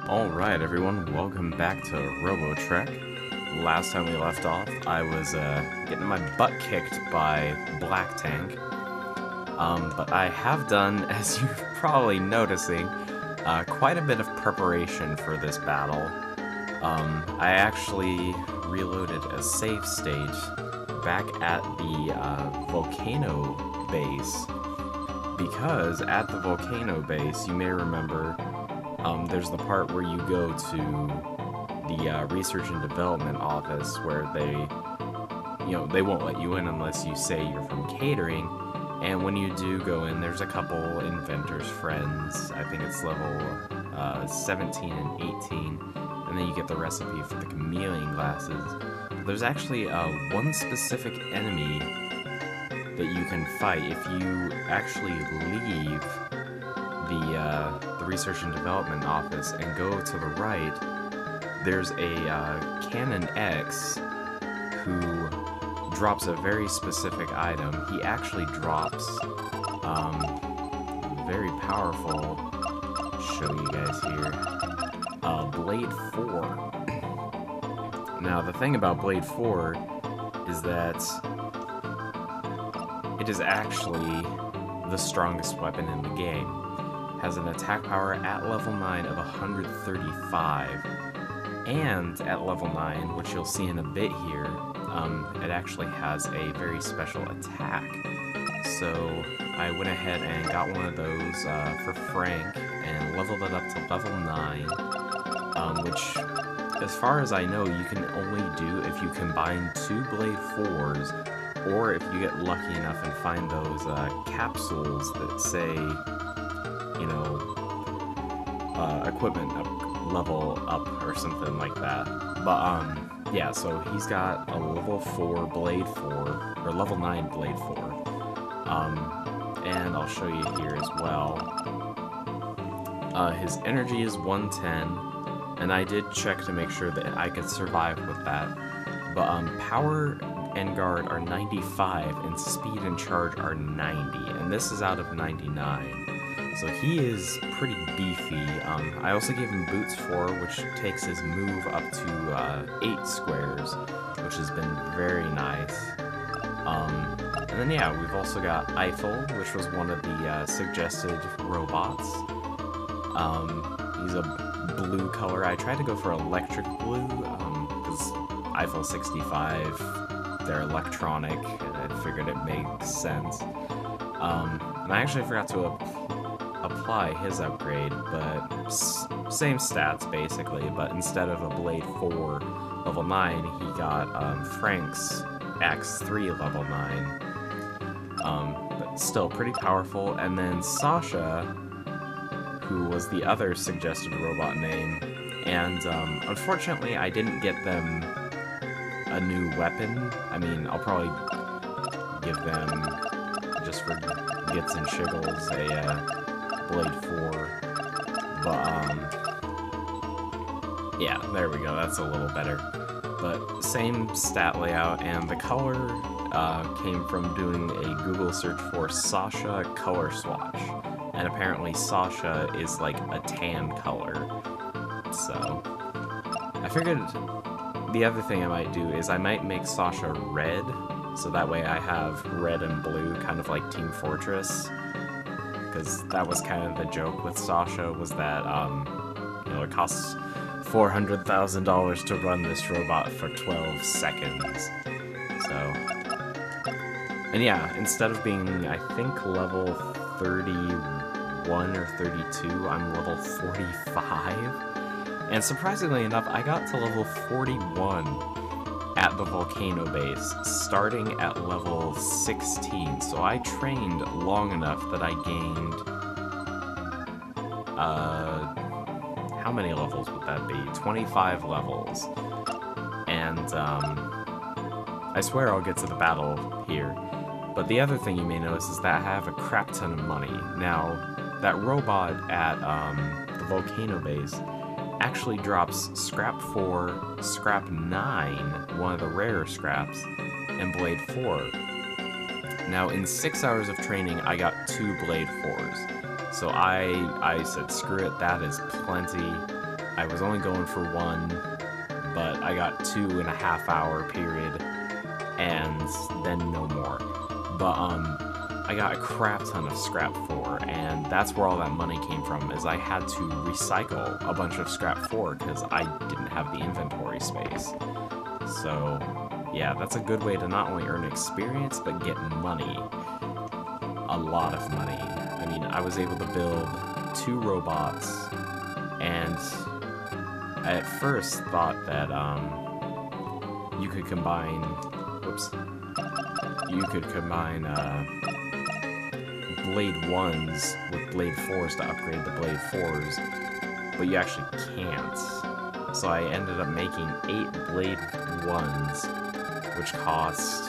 Alright everyone, welcome back to Robotrek. Last time we left off, I was getting my butt kicked by Blacktank. But I have done, as you're probably noticing, quite a bit of preparation for this battle. I actually reloaded a save state back at the volcano base, because at the volcano base, you may remember, there's the part where you go to the research and development office where they won't let you in unless you say you're from catering. And when you do go in, there's a couple inventors friends. I think it's level 17 and 18. And then you get the recipe for the chameleon glasses. But there's actually one specific enemy that you can fight if you actually leave the research and development office and go to the right. There's a Cannon X who drops a very specific item. He actually drops very powerful, show you guys here, Blade 4. Now the thing about Blade 4 is that it is actually the strongest weapon in the game. Has an attack power at level 9 of 135, and at level 9, which you'll see in a bit here, it actually has a very special attack. So I went ahead and got one of those for Frank and leveled it up to level 9, which, as far as I know, you can only do if you combine 2 Blade 4s, or if you get lucky enough and find those capsules that say, equipment level up or something like that. But yeah, so he's got a level 4 Blade 4, or level 9 Blade 4. And I'll show you here as well. His energy is 110, and I did check to make sure that I could survive with that. But power and guard are 95, and speed and charge are 90, and this is out of 99. So he is pretty beefy. I also gave him boots 4, which takes his move up to 8 squares, which has been very nice. And then yeah, we've also got Eiffel, which was one of the suggested robots. He's a blue color. I tried to go for electric blue, because Eiffel 65, they're electronic, and I figured it makes sense. And I actually forgot to apply his upgrade, but same stats basically, but instead of a Blade 4 level 9, he got Frank's X3 level 9. But still pretty powerful. And then Sasha, who was the other suggested robot name, and unfortunately I didn't get them a new weapon. I mean, I'll probably give them, just for gits and shiggles, a Blade 4, but yeah, there we go, that's a little better. But same stat layout, and the color came from doing a Google search for Sasha color swatch, and apparently Sasha is like a tan color. So I figured the other thing I might do is I might make Sasha red, so that way I have red and blue, kind of like Team Fortress. Because that was kind of the joke with Sasha, was that, it costs $400,000 to run this robot for 12 seconds. So, and yeah, instead of being, I think, level 31 or 32, I'm level 45. And surprisingly enough, I got to level 41 at the volcano base, starting at level 16, so I trained long enough that I gained, how many levels would that be? 25 levels, and, I swear I'll get to the battle here, but the other thing you may notice is that I have a crap ton of money. Now, that robot at, the volcano base actually drops Scrap 4, Scrap 9, one of the rarer scraps, and Blade 4. Now, in 6 hours of training, I got 2 Blade 4s. So I said, screw it, that is plenty. I was only going for 1, but I got 2.5-hour period, and then no more. But I got a crap ton of scrap 4, and that's where all that money came from, is I had to recycle a bunch of scrap 4 because I didn't have the inventory space. So yeah, that's a good way to not only earn experience, but get money. A lot of money. I mean, I was able to build 2 robots, and I at first thought that you could combine, Blade 1s with Blade 4s to upgrade the Blade 4s, but you actually can't. So I ended up making 8 Blade 1s, which cost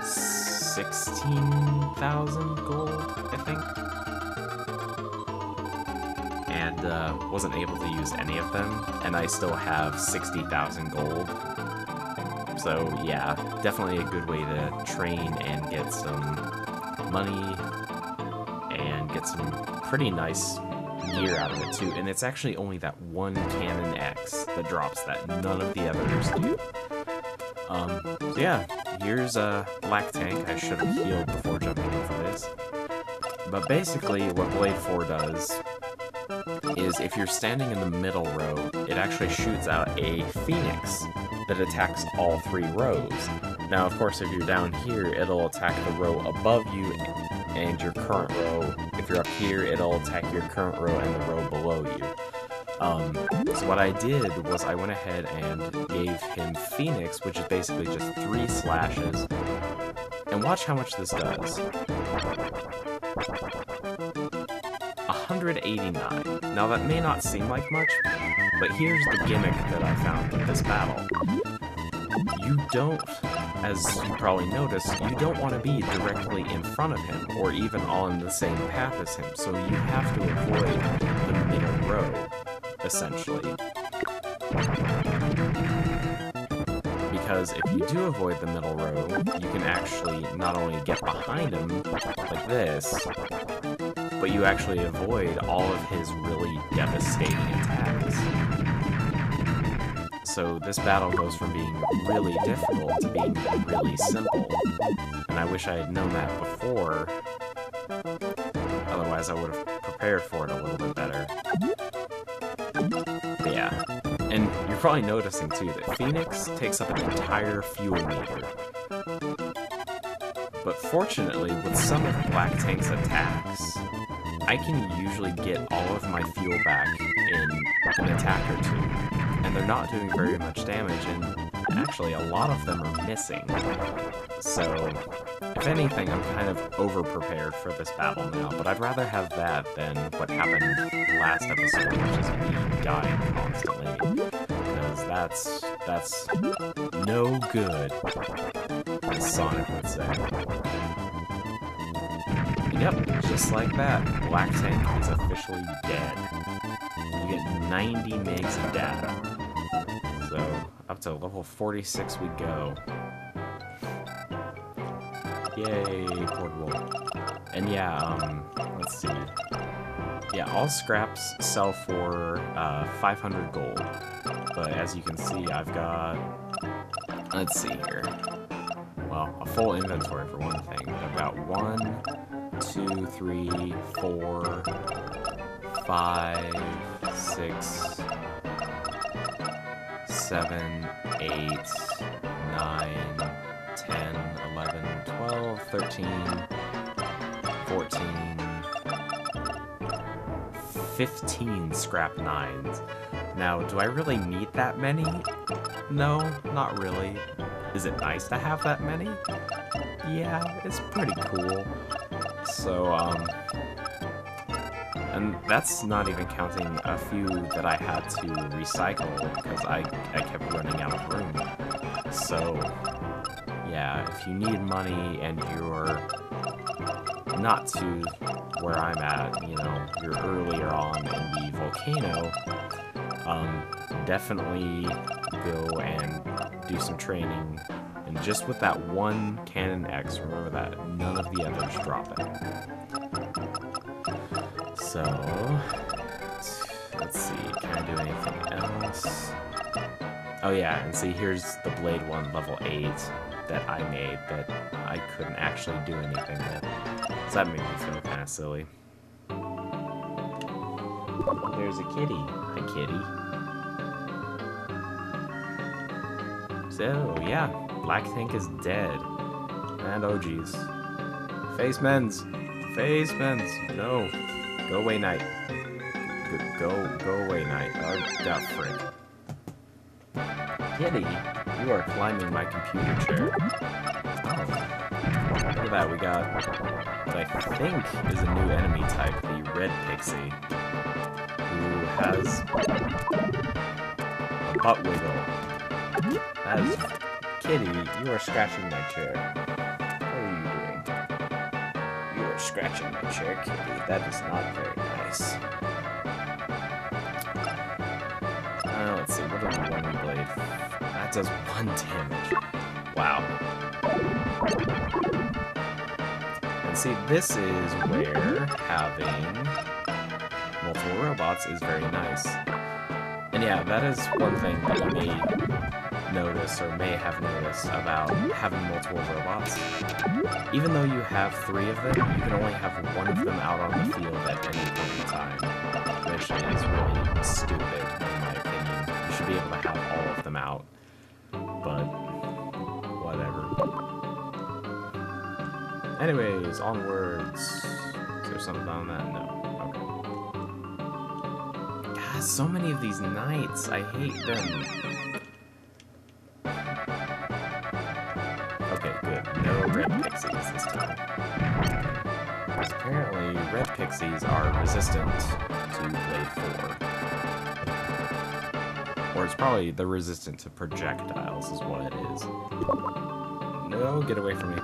16,000 gold, I think. And wasn't able to use any of them, and I still have 60,000 gold. So yeah, definitely a good way to train and get some money and get some pretty nice gear out of it too. And it's actually only that one Cannon X that drops that, none of the others do. So yeah, here's a Blacktank. I should have healed before jumping into this. But basically what Blade 4 does is if you're standing in the middle row, it actually shoots out a Phoenix that attacks all 3 rows. Now, of course, if you're down here, it'll attack the row above you and your current row. If you're up here, it'll attack your current row and the row below you. So what I did was I went ahead and gave him Phoenix, which is basically just 3 slashes. And watch how much this does. 189. Now that may not seem like much, but here's the gimmick that I found with this battle. You don't, as you probably noticed, you don't want to be directly in front of him, or even on the same path as him, so you have to avoid the middle row, essentially. Because if you do avoid the middle row, you can actually not only get behind him, like this, but you actually avoid all of his really devastating attacks. So this battle goes from being really difficult to being really simple. And I wish I had known that before. Otherwise I would have prepared for it a little bit better. But yeah. And you're probably noticing too that Phoenix takes up an entire fuel meter. But fortunately, with some of Blacktank's attacks, I can usually get all of my fuel back in an attack or 2. And they're not doing very much damage, and actually a lot of them are missing. So, if anything, I'm kind of over-prepared for this battle now, but I'd rather have that than what happened last episode, which is me dying constantly. Because that's no good, as Sonic would say. Yep, just like that, Blacktank is officially dead. You get 90 megs of data. So, up to level 46 we go. Yay, portable. And yeah, let's see. Yeah, all scraps sell for 500 gold. But as you can see, I've got, let's see here. Well, a full inventory for one thing. I've got 1, 2, 3, 4, 5, 6, 7, 8, 9, 10, 11, 12, 13, 14, 15 scrap 9s. Now, do I really need that many? No, not really. Is it nice to have that many? Yeah, it's pretty cool. So, and that's not even counting a few that I had to recycle, because I kept running out of room. So, yeah, if you need money and you're not to where I'm at, you know, you're earlier on in the volcano, definitely go and do some training. And just with that one Cannon X, remember that none of the others drop it. So, Let's see, can I do anything else? Oh yeah, and see, here's the Blade 1 level 8 that I made that I couldn't actually do anything with. So that made me feel kind of silly. Oh, there's a kitty. Hi, kitty. So, yeah, Blacktank is dead. And oh geez. Face mens! Face mens! No. Go away, Knight. Go away, Knight. Oh, da frick. Kitty, you are climbing my computer chair. Oh. Look at that, we got what I think is a new enemy type, the Red Pixie, who has a butt wiggle. That is... Kitty, you are scratching my chair. What are you doing? You are scratching my chair, Kitty. That is not very nice. Let's see, what are the one blade? That does 1 damage. Wow. And see, this is where having multiple robots is very nice. And yeah, that is one thing that you may notice or may have noticed about having multiple robots. Even though you have 3 of them, you can only have 1 of them out on the field at any point in time, which is really stupid, in my opinion. You should be able to have all of them out, but whatever. Anyways, onwards. Is there something on that? No. God, so many of these knights. I hate them. Okay, good. No red pixies this time. Because apparently, red pixies are resistant to Blade 4. Or it's probably they're resistant to projectiles is what it is. No, get away from me.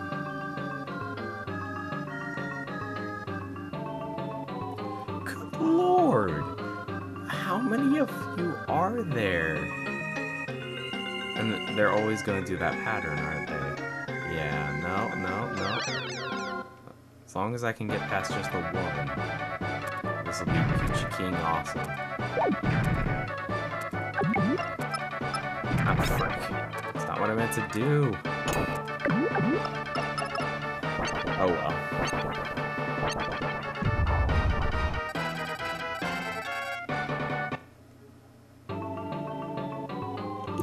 Good lord! How many of you are there? And they're always going to do that pattern, aren't they? Yeah, no. As long as I can get past just the one, this will be Peachy King awesome. Ah, frick. That's not what I meant to do. Oh well.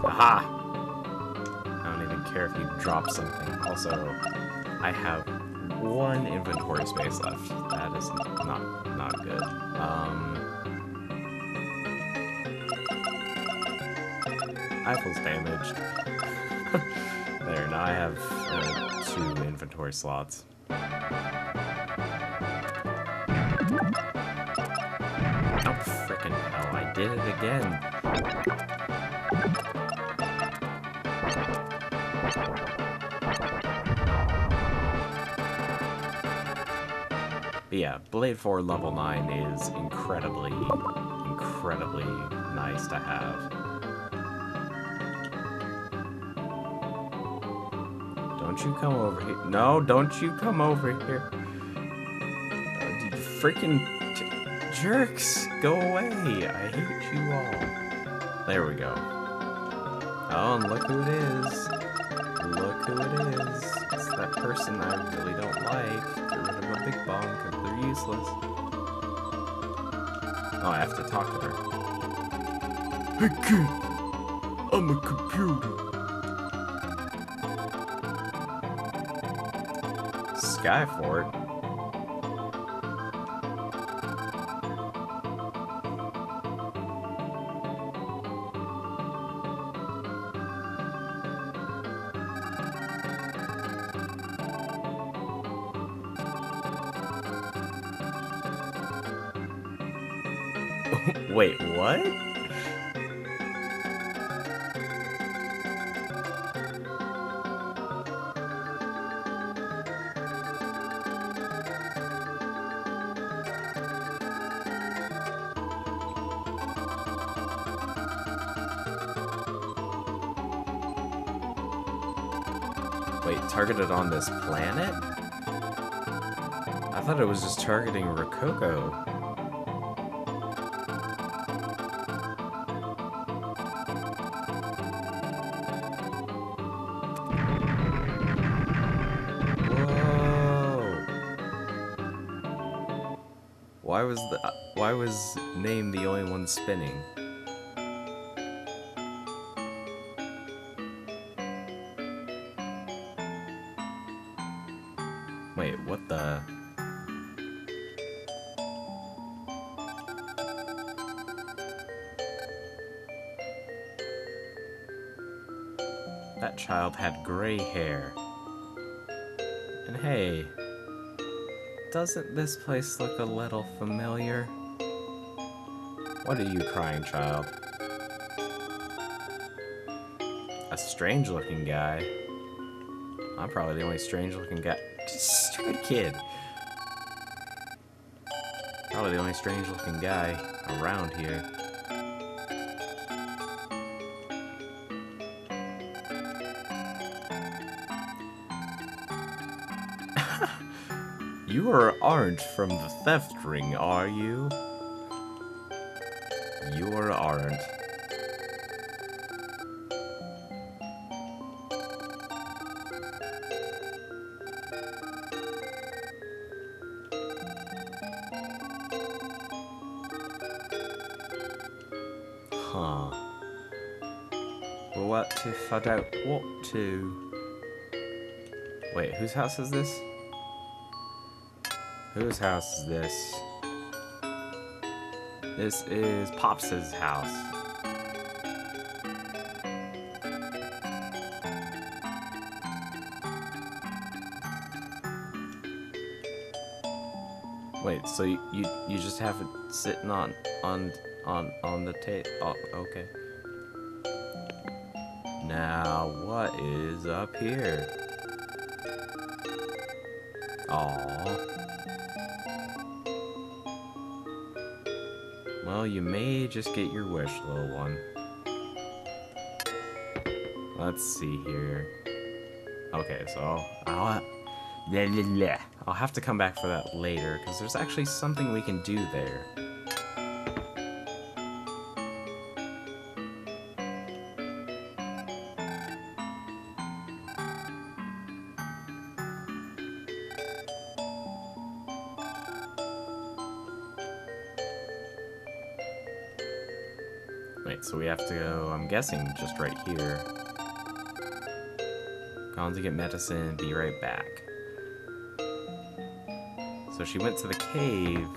Aha! I don't even care if you drop something. Also, I have 1 inventory space left. That is not good. Eiffel's damaged. There, now I have 2 inventory slots. Oh, frickin' hell, I did it again. But yeah, Blade 4 level 9 is incredibly nice to have. Don't you come over here. No, don't you come over here. You freaking jerks. Go away. I hate you all. There we go. Oh, and look who it is. Look who it is. It's that person I really don't like. Get rid of a big bomb because they're useless. Oh, I have to talk to her. I can't. I'm a computer. Skyfort? Wait, what? Wait, targeted on this planet? I thought it was just targeting Rococo. why was name the only one spinning? Wait, what the? That child had gray hair. And hey, doesn't this place look a little familiar? What are you crying, child? A strange-looking guy? I'm probably the only strange-looking guy. Stupid kid. Probably the only strange-looking guy around here. You aren't from the theft ring, are you? You aren't. Huh. Well, what if I don't want to? Wait, whose house is this? Whose house is this? This is Pops' house. Wait, so you just have it sitting on the tape? Oh, okay. Now what is up here? Aww. Well, you may just get your wish, little one. Let's see here. Okay, so I'll have to come back for that later, because there's actually something we can do there. Wait, so we have to go, I'm guessing, just right here. Gone to get medicine, be right back. So she went to the cave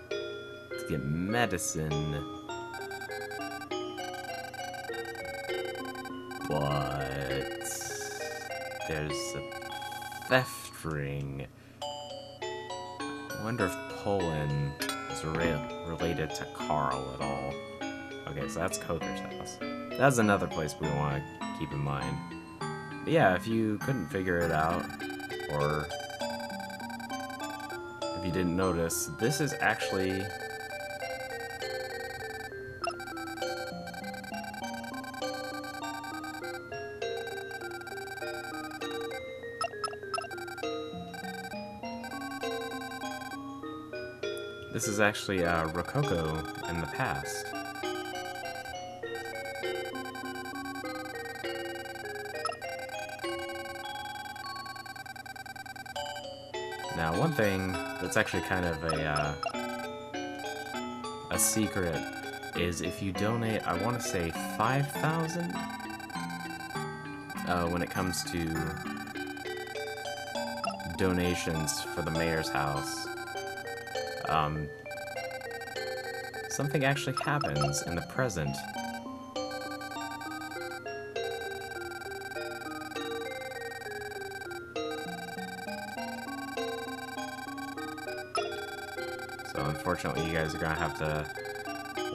to get medicine. But there's a theft ring. I wonder if Poland is related to Carl at all. Okay, so that's Kother's house. That's another place we want to keep in mind. But yeah, if you couldn't figure it out, or if you didn't notice, this is actually... This is actually Rococo in the past. Now, one thing that's actually kind of a secret is if you donate, I want to say 5,000 when it comes to donations for the mayor's house. Something actually happens in the present. So unfortunately, you guys are gonna have to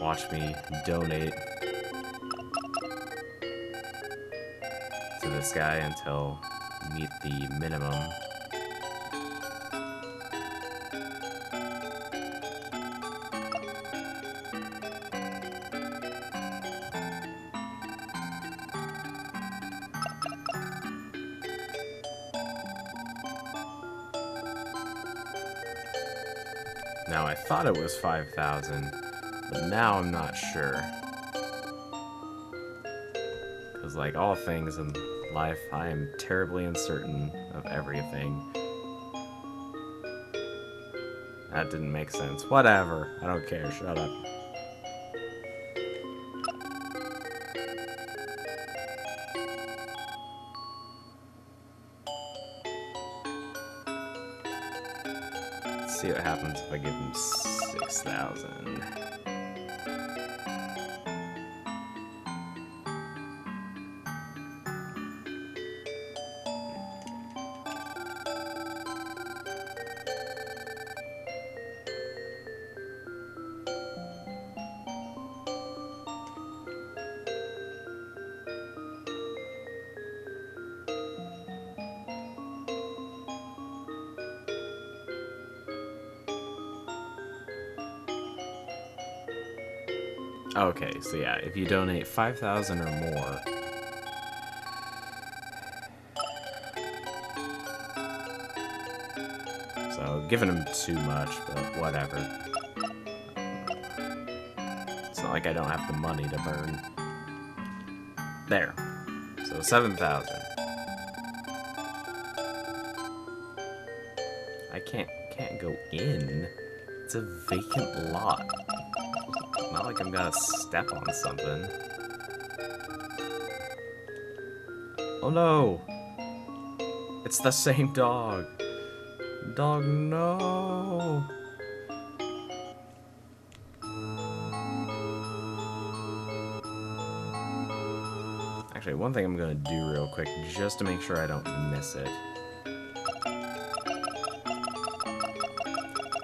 watch me donate to this guy until we meet the minimum. Now, I thought it was 5,000, but now I'm not sure. Because like all things in life, I am terribly uncertain of everything. That didn't make sense. Whatever. I don't care. Shut up. Let's see what happens if I give him 6,000. Okay, so yeah, if you donate 5,000 or more, so giving him too much, but whatever. It's not like I don't have the money to burn. There. So 7,000. I can't go in. It's a vacant lot. Not like I'm gonna step on something. Oh no! It's the same dog! Dog, no! Actually, one thing I'm gonna do real quick, just to make sure I don't miss it.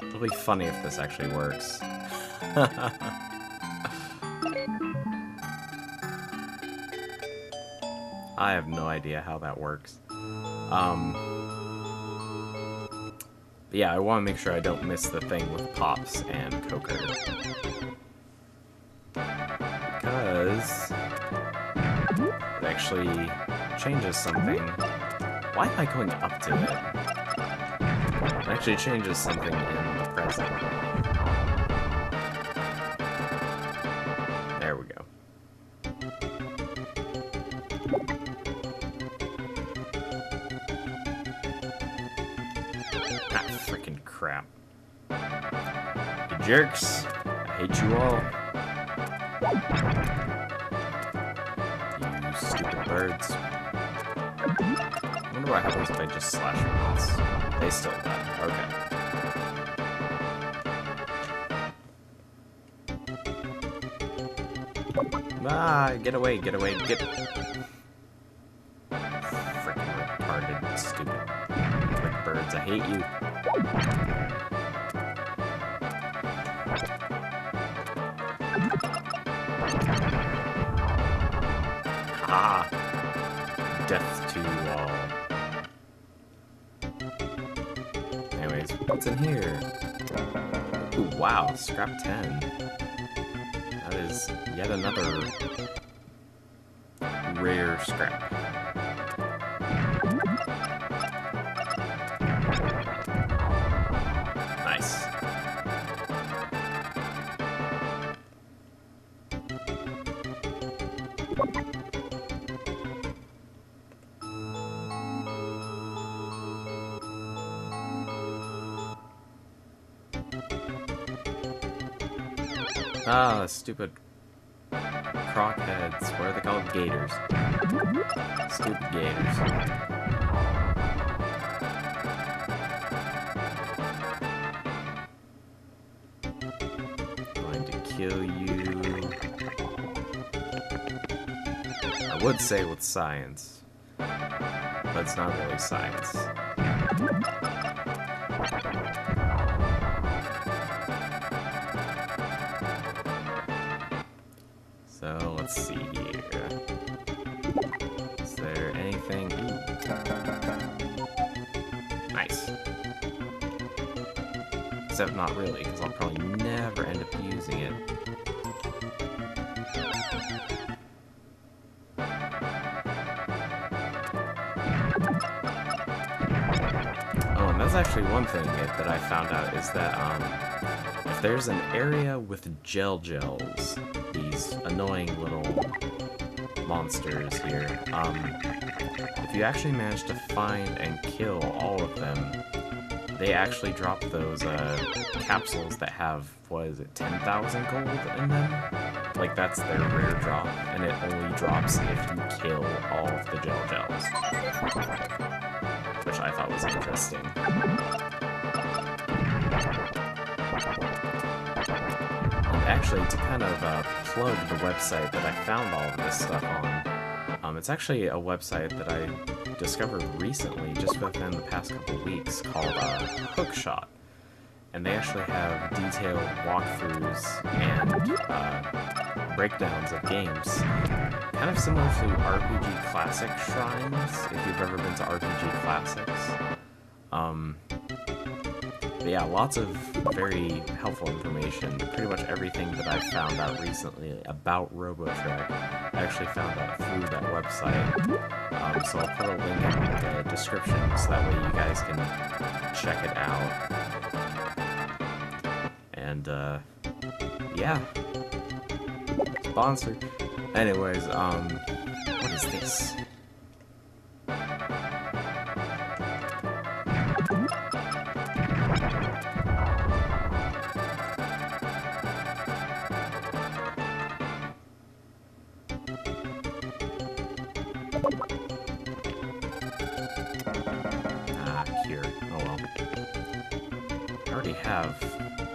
It'll be funny if this actually works. I have no idea how that works. Yeah, I want to make sure I don't miss the thing with Pops and Coker. Because it actually changes something. Why am I going up to it? It actually changes something in the present. There we go. Ah, freaking crap. You jerks. I hate you all. You stupid birds. I wonder what happens if I just slash once. They still die. Okay. Ah, get away, get away, get... Freaking retarded, stupid quick birds, I hate you. Ah! Death to you all. Anyways, what's in here? Ooh, wow, scrap 10. That is yet another rare scrap. Nice. Ah, stupid crockheads. What are they called? Gators. Stupid gators. Going to kill you. I would say with science, but it's not really science. So, let's see here. Is there anything? Ooh. Nice. Except not really, because I'll probably never end up using it. Oh, and that's actually one thing that I found out is that, if there's an area with gels, these annoying little monsters here, if you actually manage to find and kill all of them, they actually drop those capsules that have, what is it, 10,000 gold in them? Like, that's their rare drop, and it only drops if you kill all of the gels. Which I thought was interesting. And actually, to kind of plug the website that I found all of this stuff on, it's actually a website that I discovered recently, just within the past couple weeks, called Hookshot. And they actually have detailed walkthroughs and breakdowns of games, kind of similar to RPG Classic shrines, if you've ever been to RPG Classics. But yeah, lots of very helpful information. Pretty much everything that I found out recently about Robotrek, I actually found out through that website. So I'll put a link in the description so that way you guys can check it out. And, yeah. Sponsored. Anyways, what is this? Cure. Oh well. I already have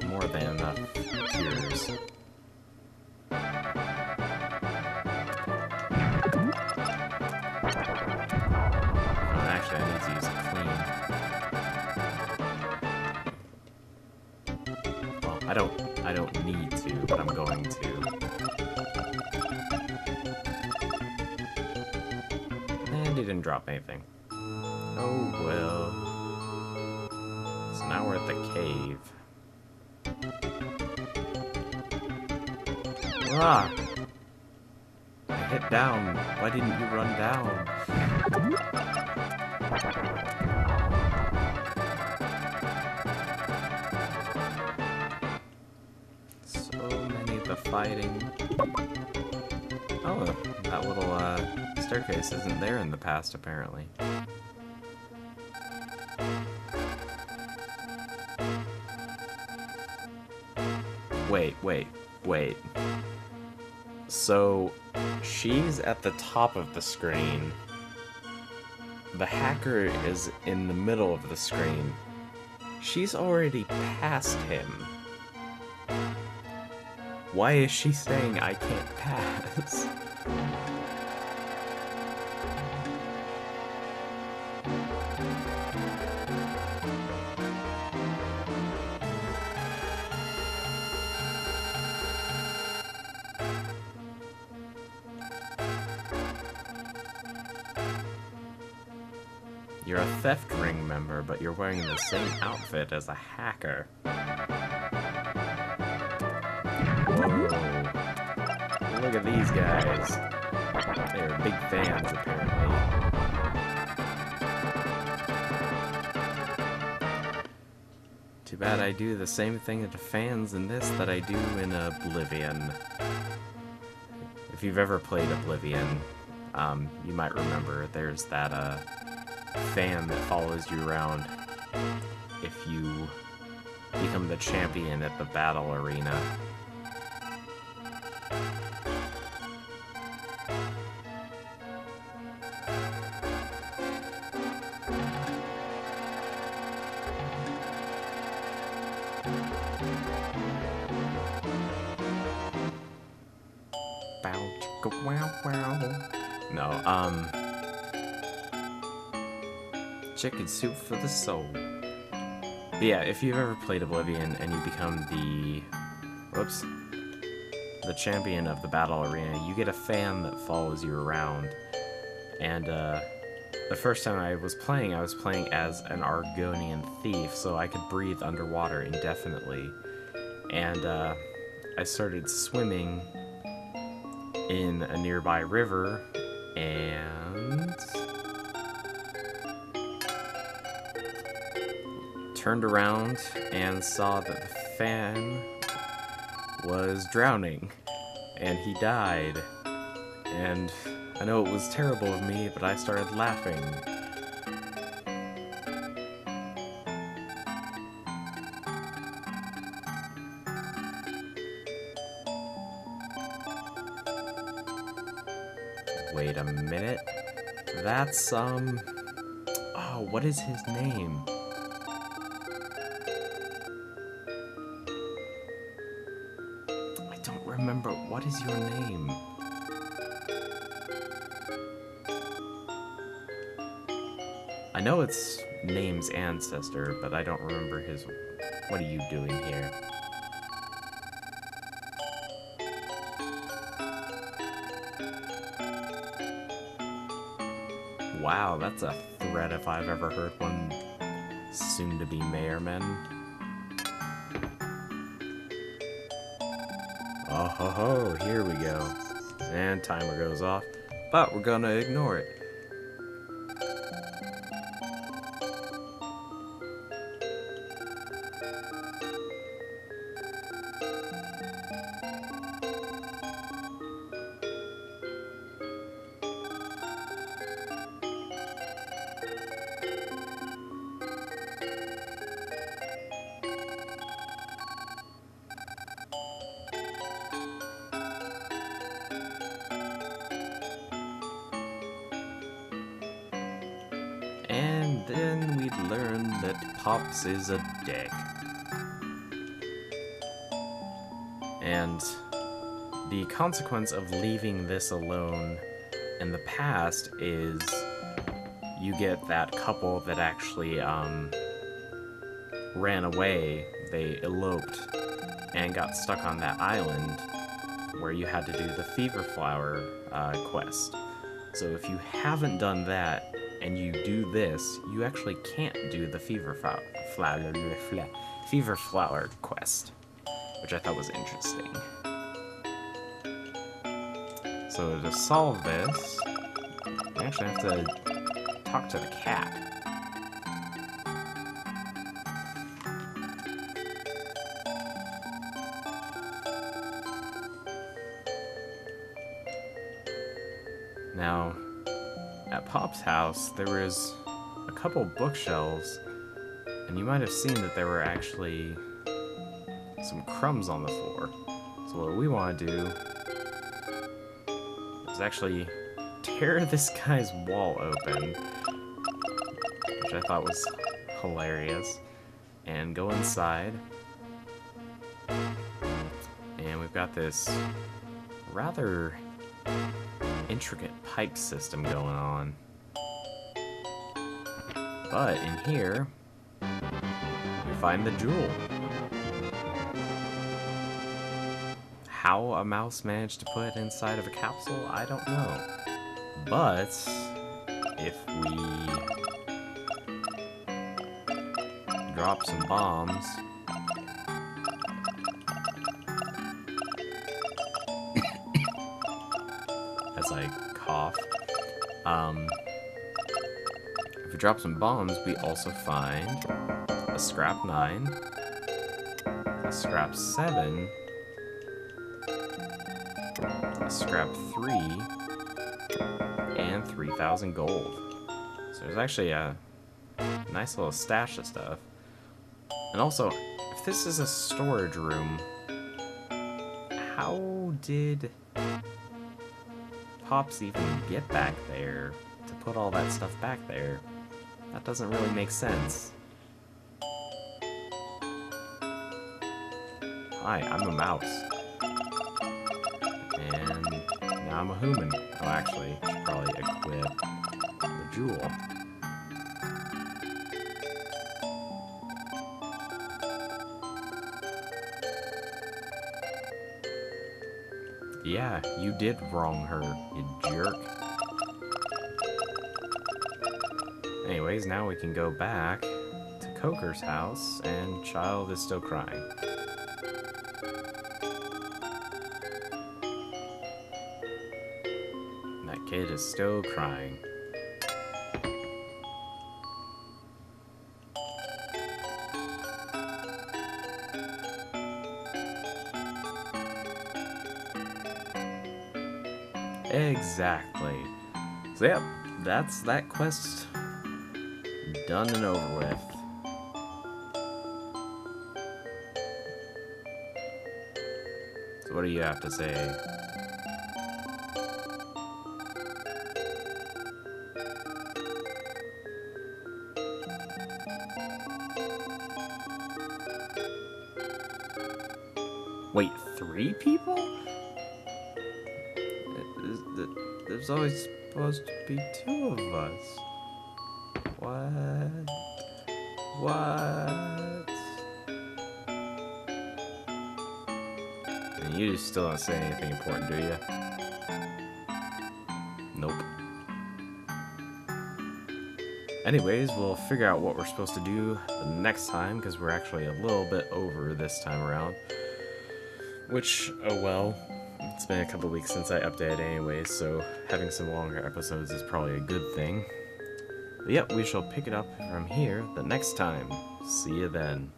more than enough cures. Actually, I need to use it clean. Well, I don't need to, but I'm going to. And he didn't drop anything. Oh well. So now we're at the cave. Ah! I hit down. Why didn't you run down? So many of the fighting. Oh, that little staircase isn't there in the past, apparently. Wait. So, she's at the top of the screen. The hacker is in the middle of the screen. She's already past him. Why is she saying I can't pass? You're a theft ring member, but you're wearing the same outfit as a hacker. Whoa. Look at these guys. They are big fans, apparently. Too bad I do the same thing to fans in this that I do in Oblivion. If you've ever played Oblivion, you might remember there's that, fan that follows you around if you become the champion at the battle arena. Bow, chicka, wow, wow. No, chicken soup for the soul. But yeah, if you've ever played Oblivion and you become the champion of the battle arena, you get a fan that follows you around. And the first time I was playing as an Argonian thief, so I could breathe underwater indefinitely. And I started swimming in a nearby river, and turned around and saw that the fan was drowning, and he died. And I know it was terrible of me, but I started laughing. Wait a minute. That's, oh, what is his name? I don't remember. What is your name? I know it's name's ancestor, but I don't remember his... What are you doing here? Wow, that's a threat if I've ever heard one. Soon-to-be mayorman. Oh ho ho, here we go. And timer goes off, but we're gonna ignore it. And then we'd learn that Pops is a dick. And the consequence of leaving this alone in the past is you get that couple that actually ran away. They eloped and got stuck on that island where you had to do the Fever Flower quest. So if you haven't done that and you do this, you actually can't do the Fever Flower quest, which I thought was interesting. So to solve this, we actually have to talk to the cat. Now, at Pop's house, there was a couple bookshelves, and you might have seen that there were actually some crumbs on the floor. So what we want to do is actually tear this guy's wall open, which I thought was hilarious, and go inside. And we've got this rather intricate pipe system going on. But in here, we find the jewel. How a mouse managed to put it inside of a capsule, I don't know. But if we drop some bombs, as I cough, if we drop some bombs, we also find a scrap 9, a scrap 7, a scrap 3, and 3,000 gold. So there's actually a nice little stash of stuff. And also, if this is a storage room, how did Pops even get back there to put all that stuff back there? That doesn't really make sense. Hi, I'm a mouse. And now I'm a human. Oh, actually, I should probably equip the jewel. Yeah, you did wrong her, you jerk. Anyways, now we can go back to Coker's house, and Child is still crying. That kid is still crying. Exactly. So yep, that's that quest done and over with. So what do you have to say? 3 people? There's always supposed to be 2 of us. What? What? And you still don't say anything important, do you? Nope. Anyways, we'll figure out what we're supposed to do the next time, because we're actually a little bit over this time around. Which, oh well, it's been a couple weeks since I updated anyways, so having some longer episodes is probably a good thing. But yep, we shall pick it up from here the next time. See you then.